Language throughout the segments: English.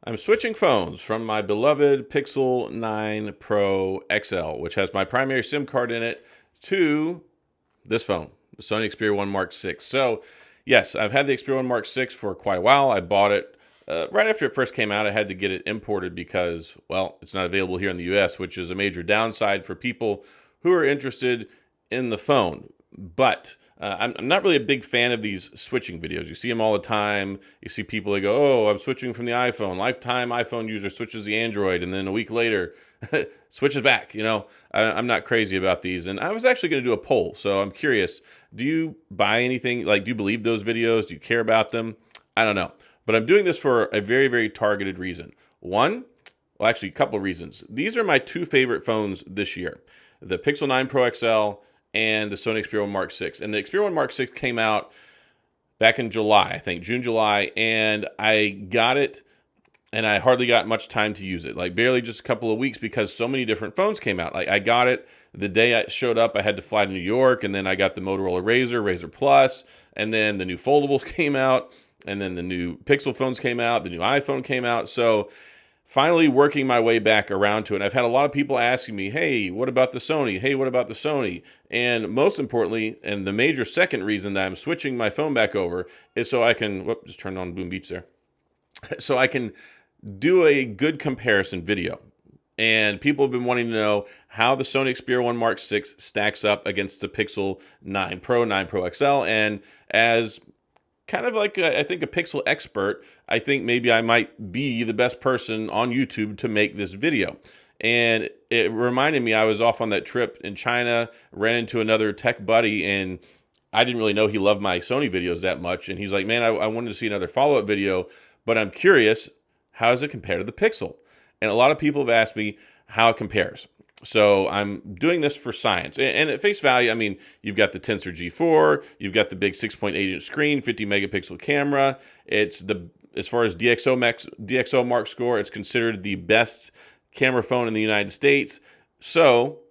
I'm switching phones from my beloved Pixel 9 Pro XL, which has my primary SIM card in it, to this phone, the Sony Xperia 1 Mark 6. So, yes, I've had the Xperia 1 Mark 6 for quite a while. I bought it right after it first came out. I had to get it imported because, well, it's not available here in the US, which is a major downside for people who are interested in the phone. But I'm not really a big fan of these switching videos. You see them all the time. You see people that go, oh, I'm switching from the iPhone. Lifetime iPhone user switches the Android, and then a week later switches back. I'm not crazy about these. And I was actually going to do a poll, so I'm curious. Do you buy anything? Like, do you believe those videos? Do you care about them? I don't know. But I'm doing this for a very, very targeted reason. One, well, actually, a couple of reasons. These are my two favorite phones this year. The Pixel 9 Pro XL and the Sony Xperia 1 Mark 6. And the Xperia 1 Mark 6 came out back in July, I think, June, July, and I got it, and I hardly got much time to use it, like barely just a couple of weeks because so many different phones came out. Like I got it the day I showed up, I had to fly to New York, and then I got the Motorola Razr Plus, and then the new foldables came out, and then the new Pixel phones came out, the new iPhone came out, so finally working my way back around to it. And I've had a lot of people asking me, hey, what about the Sony? Hey, what about the Sony? And most importantly, and the major second reason that I'm switching my phone back over is so I can, just turned on Boom Beach there. So I can do a good comparison video. And people have been wanting to know how the Sony Xperia 1 Mark 6 stacks up against the Pixel 9 Pro, 9 Pro XL. And as kind of like, I think, a Pixel expert, I think maybe I might be the best person on YouTube to make this video. And it reminded me, I was off on that trip in China, ran into another tech buddy, and I didn't really know he loved my Sony videos that much. And he's like, man, I wanted to see another follow-up video, but I'm curious, how does it compare to the Pixel? And a lot of people have asked me how it compares. So I'm doing this for science. And at face value, I mean, you've got the Tensor G4, you've got the big 6.8-inch screen, 50 megapixel camera. It's as far as DxO Mark score, it's considered the best camera phone in the United States. So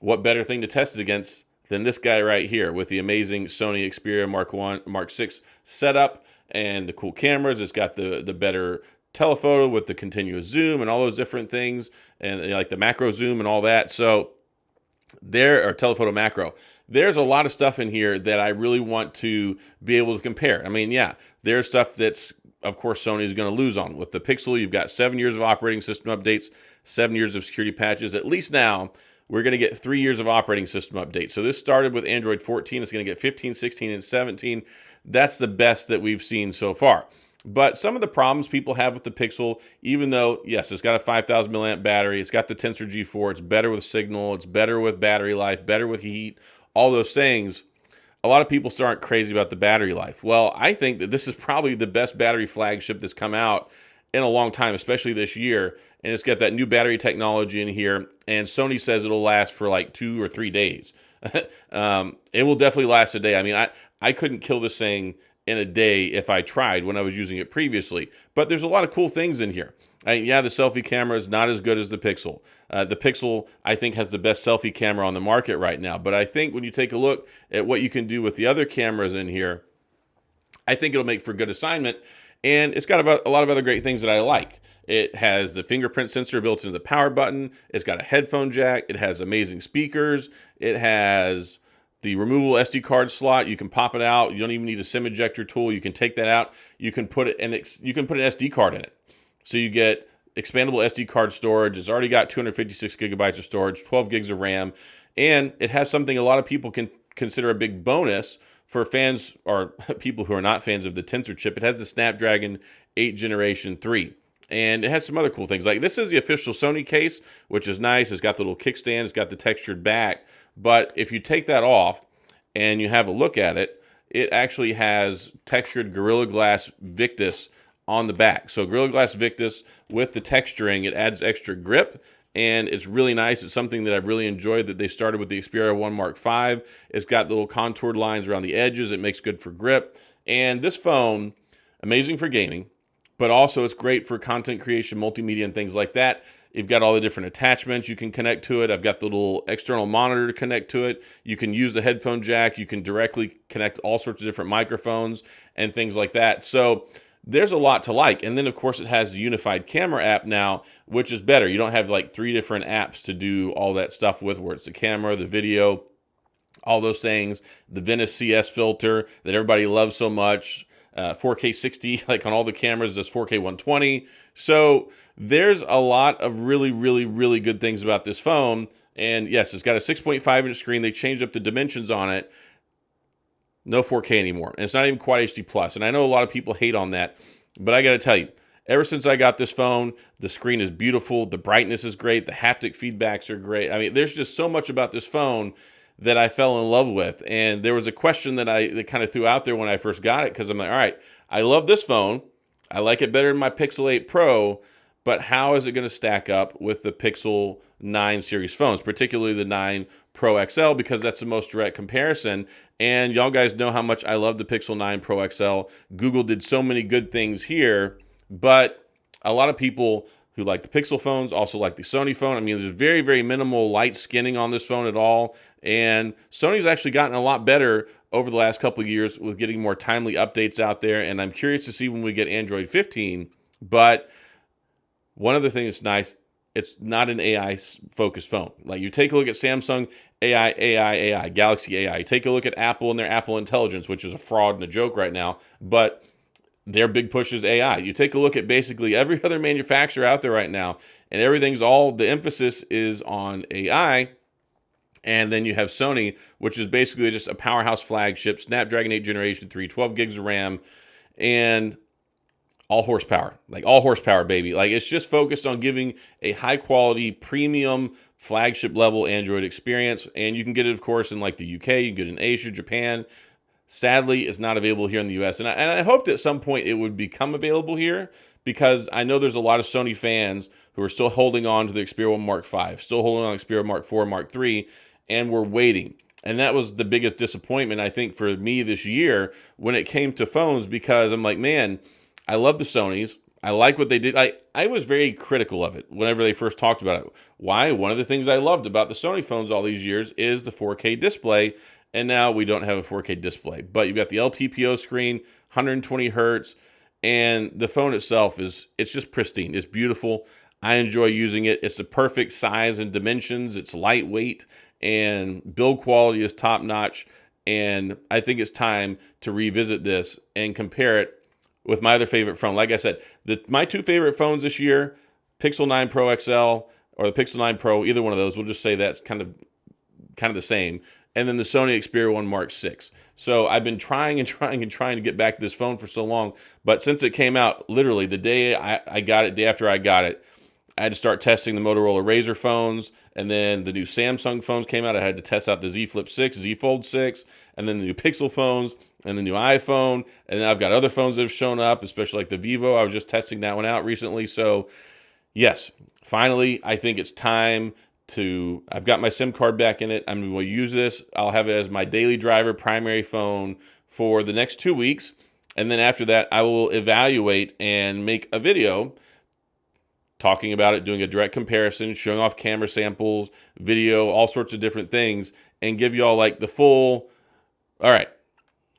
what better thing to test it against than this guy right here with the amazing Sony Xperia Mark 6 setup and the cool cameras. It's got the better telephoto with the continuous zoom and all those different things, and like the macro zoom and all that. So there are telephoto macro. There's a lot of stuff in here that I really want to be able to compare. I mean, yeah, there's stuff that's, of course, Sony is going to lose on. With the Pixel, you've got 7 years of operating system updates, 7 years of security patches. At least now, we're going to get 3 years of operating system updates. So this started with Android 14. It's going to get 15, 16, and 17. That's the best that we've seen so far. But some of the problems people have with the Pixel, even though, yes, it's got a 5,000 milliamp battery, it's got the Tensor G4, it's better with signal, it's better with battery life, better with heat, all those things, a lot of people still aren't crazy about the battery life. Well, I think that this is probably the best battery flagship that's come out in a long time, especially this year. And it's got that new battery technology in here, and Sony says it'll last for like 2 or 3 days. It will definitely last a day. I mean, I couldn't kill this thing in a day if I tried when I was using it previously. But there's a lot of cool things in here. Yeah, the selfie camera is not as good as the Pixel. The Pixel, I think, has the best selfie camera on the market right now. But I think when you take a look at what you can do with the other cameras in here, I think it'll make for good assignment. And it's got a lot of other great things that I like. It has the fingerprint sensor built into the power button. It's got a headphone jack. It has amazing speakers. It has the removable SD card slot. You can pop it out. You don't even need a SIM ejector tool. You can take that out. You can put an SD card in it. So you get expandable SD card storage. It's already got 256 gigabytes of storage, 12 gigs of RAM, and it has something a lot of people can consider a big bonus for fans or people who are not fans of the Tensor chip. It has the Snapdragon 8 Generation 3. And it has some other cool things. Like, this is the official Sony case, which is nice. It's got the little kickstand. It's got the textured back. But if you take that off and you have a look at it, it actually has textured Gorilla Glass Victus on the back. So Gorilla Glass Victus with the texturing, it adds extra grip, and it's really nice. It's something that I've really enjoyed that they started with the Xperia 1 Mark 5. It's got little contoured lines around the edges. It makes good for grip. And this phone, amazing for gaming, but also it's great for content creation, multimedia, and things like that. You've got all the different attachments you can connect to it. I've got the little external monitor to connect to it. You can use the headphone jack. You can directly connect all sorts of different microphones and things like that. So there's a lot to like. And then, of course, it has the unified camera app now, which is better. You don't have like 3 different apps to do all that stuff with, where it's the camera, the video, all those things, the Venice CS filter that everybody loves so much, 4K 60, like on all the cameras, this 4K 120. So there's a lot of really, really, really good things about this phone. And yes, it's got a 6.5-inch screen. They changed up the dimensions on it. No 4K anymore. And it's not even Quad HD Plus. And I know a lot of people hate on that, but I got to tell you, ever since I got this phone, the screen is beautiful. The brightness is great. The haptic feedbacks are great. I mean, there's just so much about this phone that I fell in love with. And there was a question that I kind of threw out there when I first got it, because I'm like, all right, I love this phone. I like it better than my Pixel 8 Pro, but how is it going to stack up with the Pixel 9 series phones, particularly the 9 Pro XL, because that's the most direct comparison. And y'all guys know how much I love the Pixel 9 Pro XL. Google did so many good things here, but a lot of people who like the Pixel phones also like the Sony phone. I mean, there's very, very minimal light skinning on this phone at all. And Sony's actually gotten a lot better over the last couple of years with getting more timely updates out there. And I'm curious to see when we get Android 15. But one other thing that's nice, it's not an AI-focused phone. Like, you take a look at Samsung, AI, Galaxy AI. You take a look at Apple and their Apple Intelligence, which is a fraud and a joke right now. But their big push is AI. You take a look at basically every other manufacturer out there right now, and everything's all, the emphasis is on AI. And then you have Sony, which is basically just a powerhouse flagship, Snapdragon 8 Generation 3, 12 gigs of RAM, and all horsepower. Like, all horsepower, baby. Like, it's just focused on giving a high-quality, premium, flagship-level Android experience. And you can get it, of course, in like the UK. You can get it in Asia, Japan. Sadly, it's not available here in the US. And I hoped at some point it would become available here, because I know there's a lot of Sony fans who are still holding on to the Xperia 1 Mark V, still holding on to Xperia Mark 4, Mark 3, and we're waiting. And that was the biggest disappointment, I think, for me this year when it came to phones, because I'm like, man, I love the Sonys. I like what they did. I was very critical of it whenever they first talked about it. Why? One of the things I loved about the Sony phones all these years is the 4K display. And now we don't have a 4K display, but you've got the LTPO screen, 120 hertz, and the phone itself it's just pristine. It's beautiful. I enjoy using it. It's the perfect size and dimensions. It's lightweight, and build quality is top notch. And I think it's time to revisit this and compare it with my other favorite phone. Like I said, my 2 favorite phones this year, Pixel 9 Pro XL or the Pixel 9 Pro, either one of those, we'll just say that's kind of the same. And then the Sony Xperia 1 Mark 6. So I've been trying to get back to this phone for so long. But since it came out, literally the day I got it, day after I got it, I had to start testing the Motorola Razr phones. And then the new Samsung phones came out. I had to test out the Z Flip 6, Z Fold 6, and then the new Pixel phones, and the new iPhone. And then I've got other phones that have shown up, especially like the Vivo. I was just testing that one out recently. So yes, finally, I think it's time I've got my SIM card back in it. I'm going to use this. I'll have it as my daily driver primary phone for the next 2 weeks. And then after that, I will evaluate and make a video talking about it, doing a direct comparison, showing off camera samples, video, all sorts of different things, and give you all like the full, all right,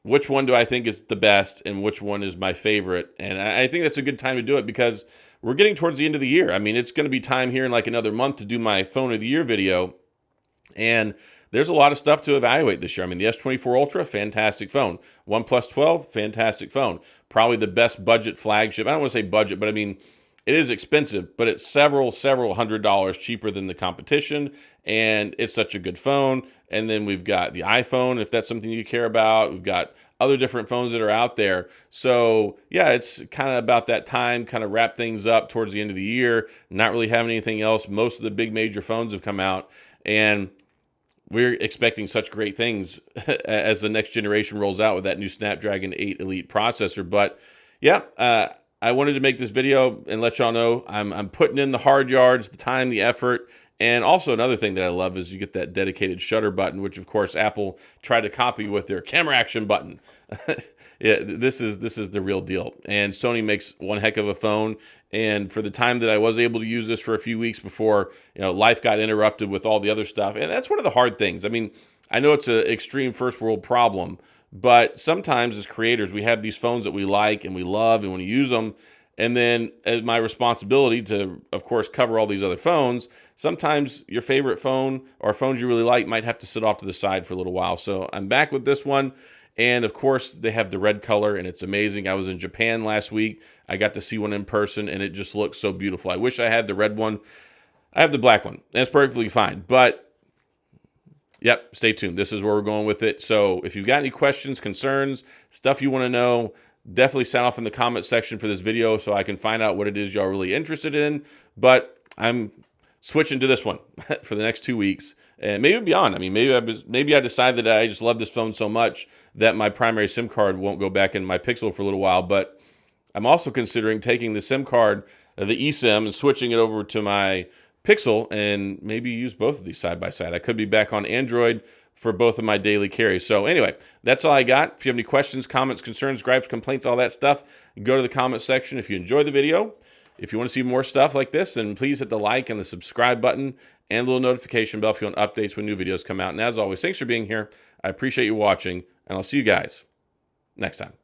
which one do I think is the best and which one is my favorite? And I think that's a good time to do it, because we're getting towards the end of the year. I mean, it's going to be time here in like another month to do my Phone of the Year video. And there's a lot of stuff to evaluate this year. I mean, the S24 Ultra, fantastic phone. OnePlus 12, fantastic phone. Probably the best budget flagship. I don't want to say budget, but I mean, it is expensive, but it's several $100s cheaper than the competition. And it's such a good phone. And then we've got the iPhone, if that's something you care about. We've got other different phones that are out there. So yeah, it's kind of about that time, kind of wrap things up towards the end of the year, not really having anything else. Most of the big major phones have come out, and we're expecting such great things as the next generation rolls out with that new Snapdragon 8 Elite processor. But yeah, I wanted to make this video and let y'all know I'm putting in the hard yards, the time, the effort. And also another thing that I love is you get that dedicated shutter button, which of course Apple tried to copy with their camera action button. Yeah, this is the real deal. And Sony makes one heck of a phone. And for the time that I was able to use this for a few weeks before, life got interrupted with all the other stuff. And that's one of the hard things. I mean, I know it's an extreme first world problem, But sometimes as creators, we have these phones that we like and we love and want to use them. And then as my responsibility to, of course, cover all these other phones, sometimes your favorite phone or phones you really like might have to sit off to the side for a little while. So I'm back with this one. And of course, they have the red color and it's amazing. I was in Japan last week. I got to see one in person and it just looks so beautiful. I wish I had the red one. I have the black one. That's perfectly fine. But yep, stay tuned. This is where we're going with it. So if you've got any questions, concerns, stuff you want to know, definitely sound off in the comment section for this video so I can find out what it is y'all really interested in. But I'm switching to this one for the next 2 weeks. And maybe beyond. I mean, maybe I decide that I just love this phone so much that my primary SIM card won't go back in my Pixel for a little while. But I'm also considering taking the SIM card, the eSIM, and switching it over to my Pixel and maybe use both of these side by side. I could be back on Android for both of my daily carries. So anyway, that's all I got. If you have any questions, comments, concerns, gripes, complaints, all that stuff, go to the comment section. If you enjoyed the video, if you want to see more stuff like this, then please hit the like and the subscribe button and the little notification bell if you want updates when new videos come out. And as always, thanks for being here. I appreciate you watching, and I'll see you guys next time.